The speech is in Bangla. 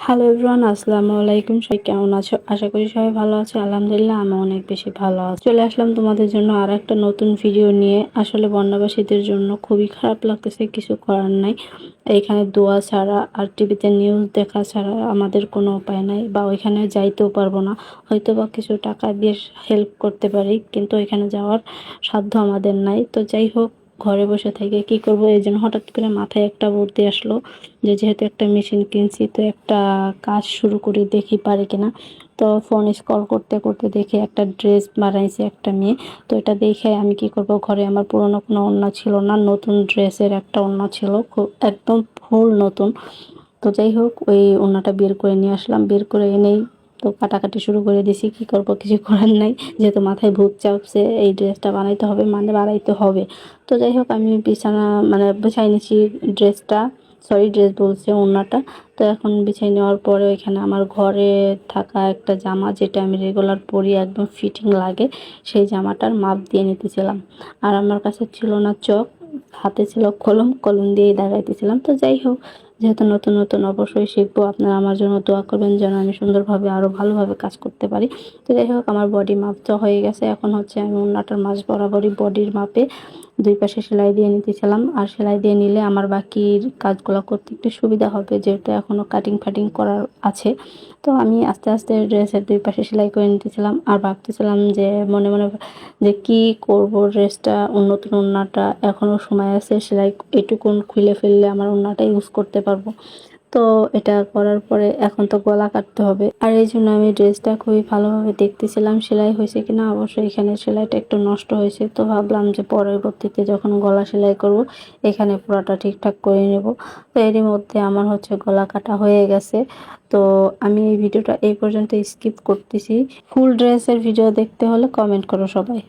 হ্যালো এভরিওয়ান, আসসালামু আলাইকুম। সবাই কেমন আছো? আশা করি সবাই ভালো আছে। আলহামদুলিল্লাহ আমি অনেক বেশি ভালো আছি। চলে আসলাম তোমাদের জন্য আর একটা নতুন ভিডিও নিয়ে। আসলে বন্যাবাসীদের জন্য খুবই খারাপ লাগতেছে, কিছু করার নাই। এখানে দোয়া ছাড়া আর টিভিতে নিউজ দেখা ছাড়া আমাদের কোনো উপায় নাই, বা ওইখানে যাইতেও পারবো না। হয়তো বা কিছু টাকা দিয়ে হেল্প করতে পারি, কিন্তু ওইখানে যাওয়ার সাধ্য আমাদের নাই। তো যাই হোক, ঘরে বসে থেকে কি করব, এই জন্য হঠাৎ করে মাথায় একটা বুদ্ধি আসলো যে যেহেতু একটা মেশিন কিনছি, তো একটা কাজ শুরু করি, দেখি পারি কিনা। তো ফোন স্ক্রল করতে করতে দেখি একটা ড্রেস বানাইছে একটা মেয়ে। তো এটা দেখে আমি কি করব, ঘরে আমার পুরনো কোনো ওড়না ছিল না, নতুন ড্রেসের একটা ওড়না ছিল, খুব একদম ফুল নতুন। তো যাই হোক, ওই ওড়নাটা বের করে নিয়ে আসলাম, বের করে এনেই তো কাটাকাটি শুরু করে দিছি। কি করব, কিছু করার নাই, যেহেতু মাথায় ভূত চাপছে, এই ড্রেসটা বানাইতে হবে, মানে বানাইতে হবে। তো যাই হোক, আমি বিছানা মানে বিছাই নিছি ড্রেসটা, সরি ড্রেস বলছে, ওড়নাটা। তো এখন বিছাই নেওয়ার পরে ওইখানে আমার ঘরে থাকা একটা জামা, যেটা আমি রেগুলার পরি, একদম ফিটিং লাগে, সেই জামাটার মাপ দিয়ে নিতেছিলাম। আর আমার কাছে ছিল না চক, হাতে ছিল কলম, কলম দিয়েই দাগাইতেছিলাম। তো যাই হোক, যেহেতু নতুন নতুন অবশ্যই শিখবো, আপনারা আমার জন্য দোয়া করবেন যেন আমি সুন্দরভাবে আরো ভালোভাবে কাজ করতে পারি। তো যাই হোক, আমার বডি মাপ তো হয়ে গেছে। এখন হচ্ছে আমি ওড়নাটার মাঝ বরাবরই বডির মাপে দুই পাশে সেলাই দিয়ে নিতেছিলাম। আর সেলাই দিয়ে নিলে আমার বাকির কাজগুলো করতে একটু সুবিধা হবে, যেহেতু এখনো কাটিং ফাটিং করার আছে। তো আমি আস্তে আস্তে ড্রেসের দুই পাশে সেলাই করে নিতেছিলাম, আর ভাবতেছিলাম যে মনে মনে যে কি করব, ড্রেসটা নতুন ওড়নাটা এখনো সময় আছে, সেলাই এটুকুন খুলে ফেললে আমার ওড়নাটা ইউজ করতে পারবো। তো এটা করার পরে এখন তো গলা কাটতে হবে, আর এই জন্য আমি ড্রেসটা খুবই ভালোভাবে দেখতেছিলাম সেলাই হয়েছে কিনা। অবশ্যই এখানে সেলাইটা একটু নষ্ট হয়েছে, তো ভাবলাম যে পরবর্তীতে যখন গলা সেলাই করব এখানে পুরোটা ঠিকঠাক করে নেব। তো এরই মধ্যে আমার হচ্ছে গলা কাটা হয়ে গেছে। তো আমি এই ভিডিওটা এই পর্যন্ত স্কিপ করতেছি। ফুল ড্রেসের ভিডিও দেখতে হলে কমেন্ট করো সবাই।